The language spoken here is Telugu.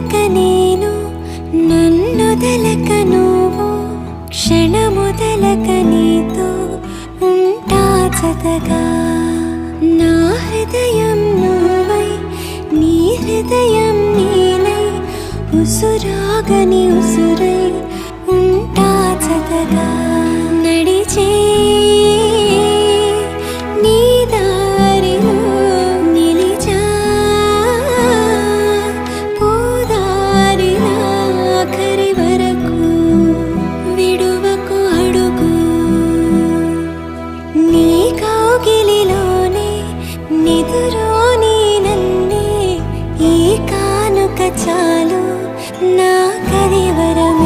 వదలక నేను నన్నొదలక నువ్వు క్షణమొదలక నీతో ఉంటా జతగా నా హృదయం నువ్వై నీ హృదయం నేనై ఉసురాగని ఉసురై ఉంటా జతగా నడిచే నీ దారిలో నిలిచా పోదారిలా ఆఖరి వరకు విడువకు అడుగు నీ కౌగిలిలోనే నిదురోని నన్నే ఈ కానుక చాలు నా కరివరం